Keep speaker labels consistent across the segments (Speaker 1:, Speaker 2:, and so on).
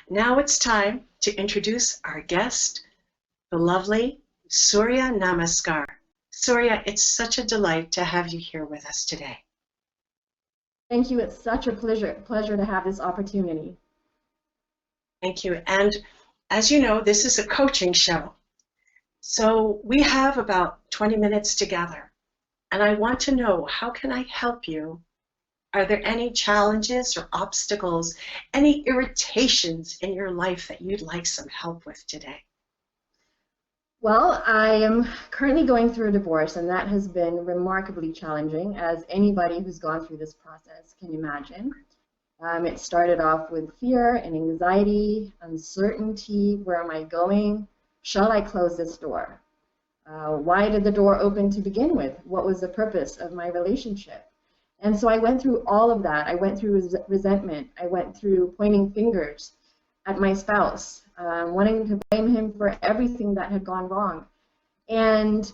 Speaker 1: Now it's time to introduce our guest, the lovely Surya Namaskar. Surya, it's such a delight to have you here with us today.
Speaker 2: Thank you. It's such a pleasure to have this opportunity.
Speaker 1: Thank you. And as you know, this is a coaching show. So we have about 20 minutes together. And I want to know, how can I help you? Are there any challenges or obstacles, any irritations in your life that you'd like some help with today?
Speaker 2: Well, I am currently going through a divorce, and that has been remarkably challenging, as anybody who's gone through this process can imagine. It started off with fear and anxiety, uncertainty. Where am I going? Shall I close this door? Why did the door open to begin with? What was the purpose of my relationship? And so I went through all of that. I went through resentment. I went through pointing fingers at my spouse, wanting to blame him for everything that had gone wrong. And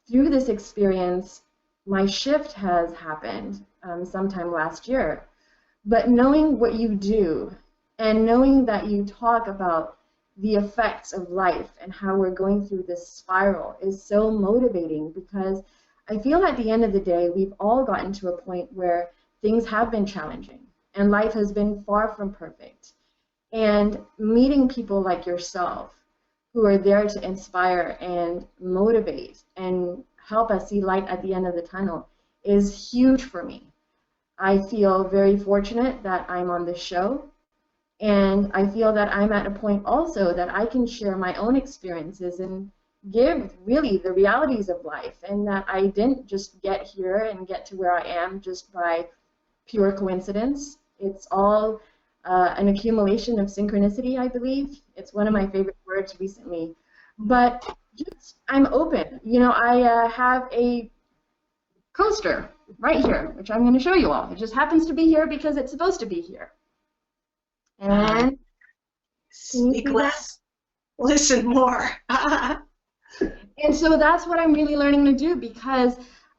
Speaker 2: through this experience, my shift has happened sometime last year. But knowing what you do and knowing that you talk about the effects of life and how we're going through this spiral is so motivating, because I feel at the end of the day, we've all gotten to a point where things have been challenging and life has been far from perfect. And meeting people like yourself who are there to inspire and motivate and help us see light at the end of the tunnel is huge for me. I feel very fortunate that I'm on this show, and I feel that I'm at a point also that I can share my own experiences and give really the realities of life, and that I didn't just get here and get to where I am just by pure coincidence. It's all an accumulation of synchronicity, I believe. It's one of my favorite words recently. But just, I'm open. You know, I have a coaster right here, which I'm going to show you all. It just happens to be here because it's supposed to be here. And
Speaker 1: speak less, listen more.
Speaker 2: And so that's what I'm really learning to do, because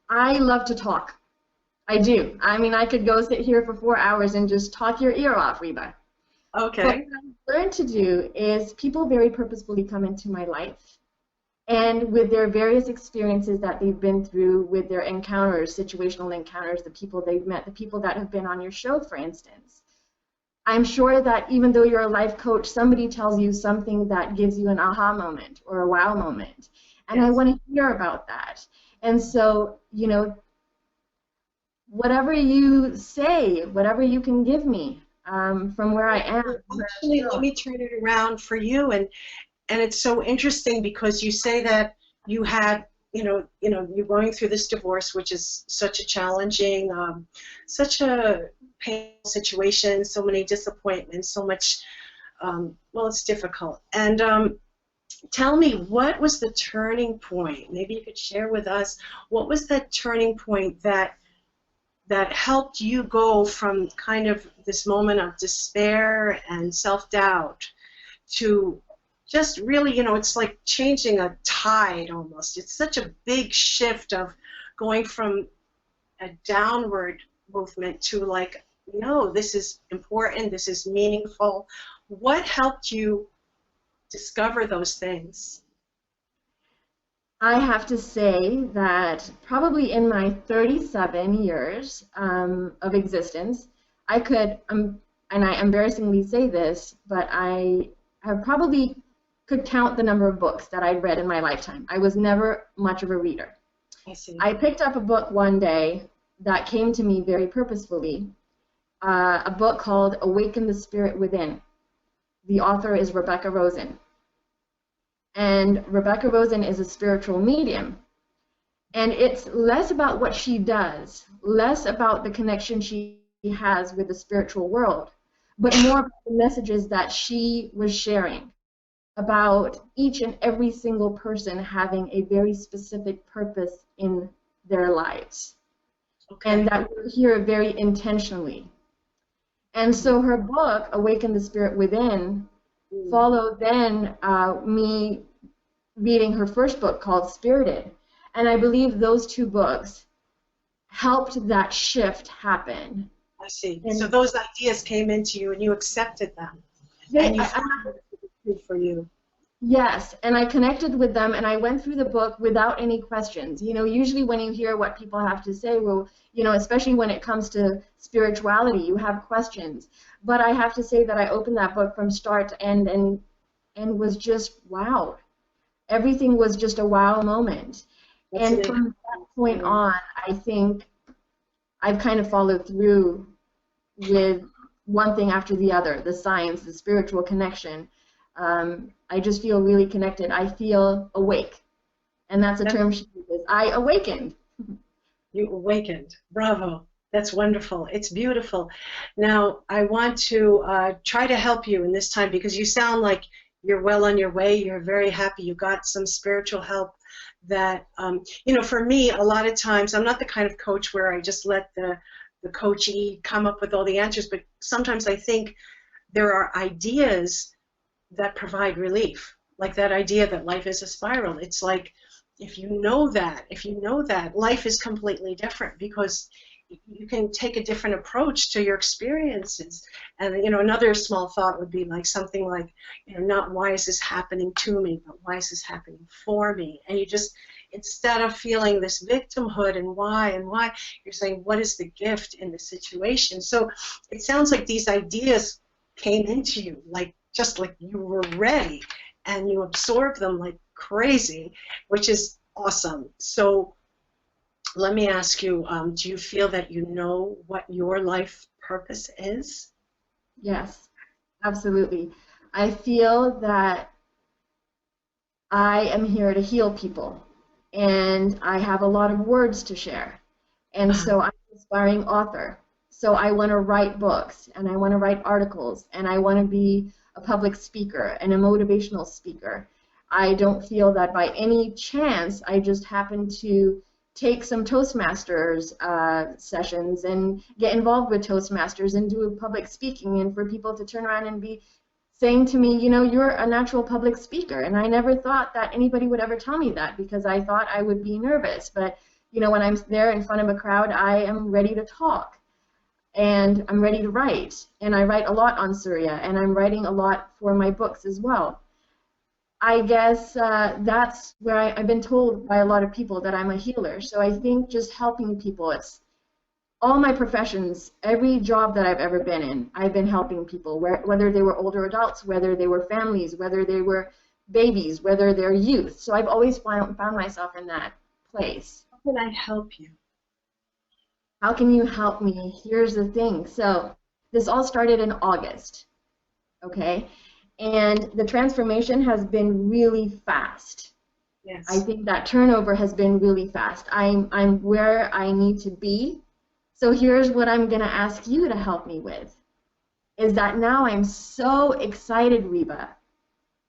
Speaker 2: I love to talk. I do. I mean, I could go sit here for 4 hours and just talk your ear off, Reba.
Speaker 1: Okay.
Speaker 2: But what I've learned to do is people very purposefully come into my life, and with their various experiences that they've been through, with their encounters, situational encounters, the people they've met, the people that have been on your show, for instance. I'm sure that even though you're a life coach, somebody tells you something that gives you an aha moment or a wow moment. And yes, I want to hear about that. And so, you know, whatever you say, whatever you can give me from where I am.
Speaker 1: Actually, let me turn it around for you. And it's so interesting because you say that you had, you're going through this divorce, which is such a challenging, such a painful situation, so many disappointments, so much, well, it's difficult. And tell me, what was the turning point? Maybe you could share with us, what was that turning point that helped you go from kind of this moment of despair and self-doubt to just really, it's like changing a tide almost. It's such a big shift of going from a downward movement to like, no, this is important, this is meaningful. What helped you discover those things?
Speaker 2: I have to say that probably in my 37 years of existence, I could, and I embarrassingly say this, but I have probably could count the number of books that I'd read in my lifetime. I was never much of a reader.
Speaker 1: I see.
Speaker 2: I picked up a book one day that came to me very purposefully, a book called Awaken the Spirit Within. The author is Rebecca Rosen. And Rebecca Rosen is a spiritual medium. And it's less about what she does, less about the connection she has with the spiritual world, but more about the messages that she was sharing about each and every single person having a very specific purpose in their lives. Okay. And that we're here very intentionally. And so her book, Awaken the Spirit Within, followed then me reading her first book called Spirited. And I believe those two books helped that shift happen.
Speaker 1: I see. And so those ideas came into you and you accepted them. and you
Speaker 2: I,
Speaker 1: found it good for you.
Speaker 2: yes, and I connected with them, and I went through the book without any questions. You know, usually when you hear what people have to say, well, you know, especially when it comes to spirituality, you have questions. But I have to say that I opened that book from start to end and was just wow. Everything was just a wow moment.
Speaker 1: That's
Speaker 2: And
Speaker 1: an
Speaker 2: from that point
Speaker 1: incredible.
Speaker 2: on, I think I've kind of followed through with one thing after the other, the science, the spiritual connection. I just feel really connected. I feel awake. And that's a
Speaker 1: That
Speaker 2: term she uses. I awakened.
Speaker 1: you awakened. Bravo. That's wonderful. It's beautiful. Now, I want to try to help you in this time because you sound like you're well on your way. You're very happy. You got some spiritual help that, you know, for me, a lot of times, I'm not the kind of coach where I just let the coachee come up with all the answers, but sometimes I think there are ideas that provide relief, like that idea that life is a spiral. It's like if you know that, life is completely different because you can take a different approach to your experiences. And you know, another small thought would be like something like, you know, not why is this happening to me, but why is this happening for me? And you just, instead of feeling this victimhood and why, you're saying what is the gift in the situation. So it sounds like these ideas came into you like just like you were ready and you absorbed them like crazy, which is awesome. So let me ask you, do you feel that you know what your life purpose is?
Speaker 2: Yes, absolutely. I feel that I am here to heal people, and I have a lot of words to share. And
Speaker 1: Uh,
Speaker 2: so I'm an aspiring author. So I want to write books, and I want to write articles, and I want to be a public speaker and a motivational speaker. I don't feel that by any chance I just happen to take some Toastmasters sessions and get involved with Toastmasters and do public speaking, and for people to turn around and be saying to me, you know, you're a natural public speaker. And I never thought that anybody would ever tell me that because I thought I would be nervous. But, you know, when I'm there in front of a crowd, I am ready to talk and I'm ready to write. And I write a lot on Surya, and I'm writing a lot for my books as well. I guess that's where I've been told by a lot of people that I'm a healer. So I think just helping people, it's all my professions, every job that I've ever been in, I've been helping people, whether they were older adults, whether they were families, whether they were babies, whether they're youth. So I've always found myself in that place.
Speaker 1: how can I help you?
Speaker 2: How can you help me? Here's the thing. So this all started in August, okay? And the transformation has been really fast. I
Speaker 1: Yes.
Speaker 2: think that turnover has been really fast. I'm where I need to be. So here's what I'm going to ask you to help me with, is that now I'm so excited, Reba,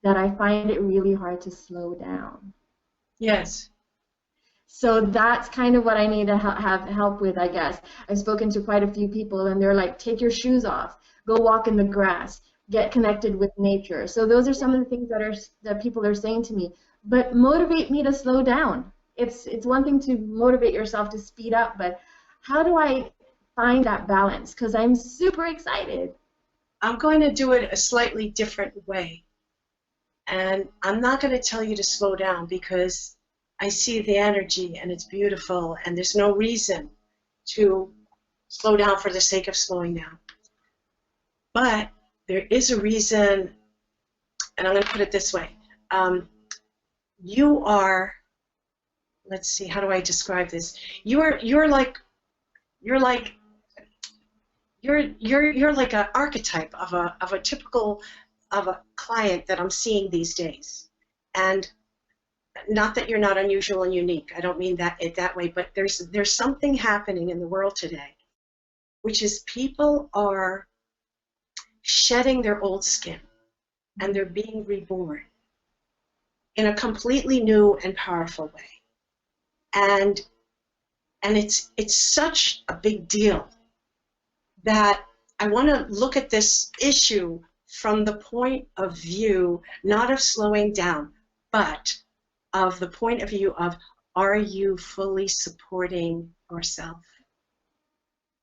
Speaker 2: that I find it really hard to slow down.
Speaker 1: Yes.
Speaker 2: So that's kind of what I need to have help with, I guess. I've spoken to quite a few people, and they're like, take your shoes off, go walk in the grass, get connected with nature. So those are some of the things that people are saying to me. But motivate me to slow down. It's one thing to motivate yourself to speed up, but how do I find that balance? Because I'm super excited.
Speaker 1: I'm going to do it a slightly different way. And I'm not going to tell you to slow down because I see the energy and it's beautiful and there's no reason to slow down for the sake of slowing down. But there is a reason, and I'm going to put it this way. You are, let's see, how do I describe this? You're like you're like an archetype of a typical of a client that I'm seeing these days. And not that you're not unusual and unique. I don't mean that way, but there's something happening in the world today, which is people are shedding their old skin and they're being reborn in a completely new and powerful way. And it's such a big deal that I want to look at this issue from the point of view, not of slowing down, but of the point of view of, are you fully supporting yourself?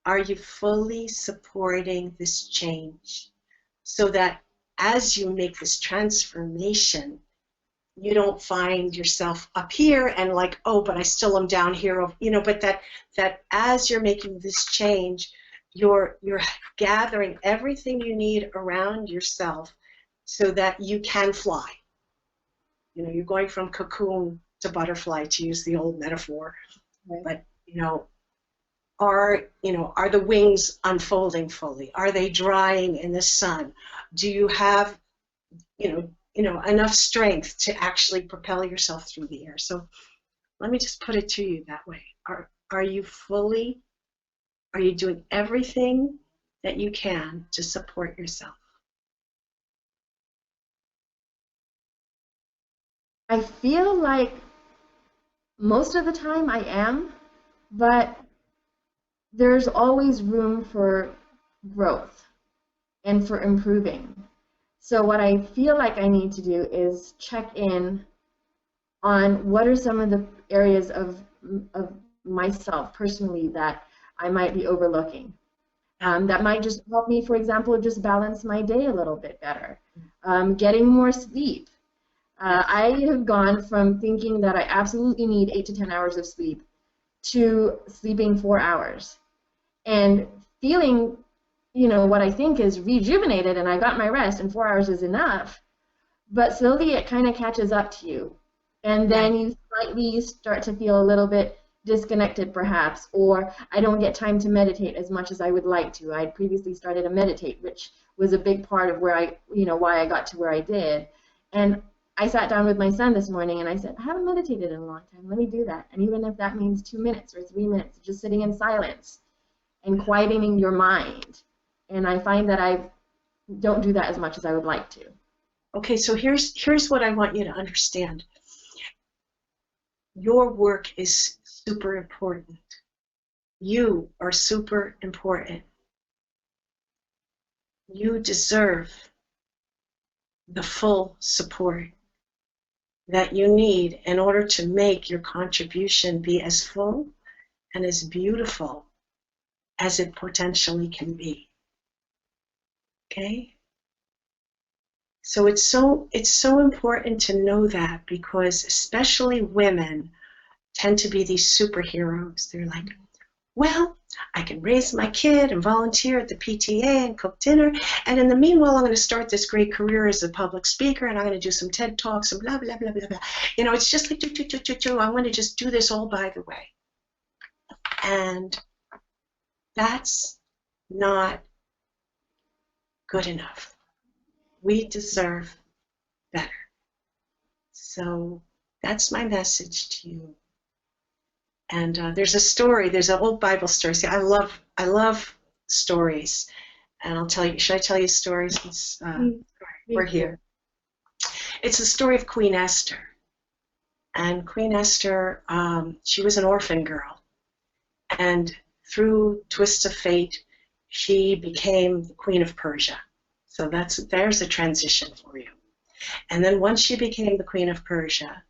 Speaker 1: Are you fully supporting this change? So that as you make this transformation, you don't find yourself up here and like, oh, but I still am down here, but that as you're making this change, you're gathering everything you need around yourself so that you can fly. You're going from cocoon to butterfly, to use the old metaphor. Right. But are the wings unfolding fully? Are they drying in the sun? Do you have enough strength to actually propel yourself through the air? So let me just put it to you that way. Are you doing everything that you can to support yourself?
Speaker 2: I feel like most of the time I am, but there's always room for growth and for improving. So what I feel like I need to do is check in on what are some of the areas of myself personally that I might be overlooking. That might just help me, for example, just balance my day a little bit better. Getting more sleep. I have gone from thinking that I absolutely need 8 to 10 hours of sleep to sleeping 4 hours and feeling, what I think is rejuvenated, and I got my rest and 4 hours is enough, but slowly it kind of catches up to you, and then you slightly start to feel a little bit disconnected perhaps, or I don't get time to meditate as much as I would like to. I'd previously started to meditate, which was a big part of where why I got to where I did. And I sat down with my son this morning and I said, I haven't meditated in a long time, let me do that. And even if that means 2 minutes or 3 minutes, just sitting in silence and quieting your mind. And I find that I don't do that as much as I would like to.
Speaker 1: Okay, so here's what I want you to understand. Your work is super important. You are super important. You deserve the full support that you need in order to make your contribution be as full and as beautiful as it potentially can be. Okay? So it's so important to know that, because especially women tend to be these superheroes. They're like, well, I can raise my kid and volunteer at the PTA and cook dinner, and in the meanwhile, I'm going to start this great career as a public speaker, and I'm going to do some TED Talks and blah, blah, blah, blah, blah. It's just like, I'm going to just do this all by the way. And that's not good enough. We deserve better. So that's my message to you. And there's a story, there's an old Bible story. See, I love stories. And I'll tell you, should I tell you stories since we're here? It's the story of Queen Esther. And Queen Esther, she was an orphan girl. And through twists of fate, she became the Queen of Persia. So there's a transition for you. And then once she became the Queen of Persia,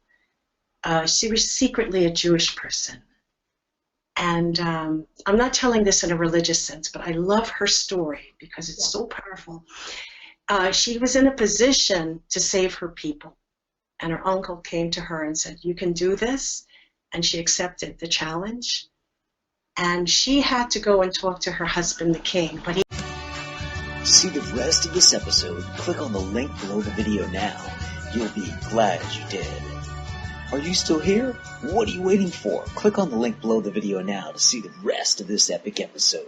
Speaker 1: she was secretly a Jewish person. And I'm not telling this in a religious sense, but I love her story because it's so powerful. She was in a position to save her people. And her uncle came to her and said, you can do this. And she accepted the challenge. And she had to go and talk to her husband, the king. But he.
Speaker 3: To see the rest of this episode, click on the link below the video now. You'll be glad you did. Are you still here? What are you waiting for? Click on the link below the video now to see the rest of this epic episode.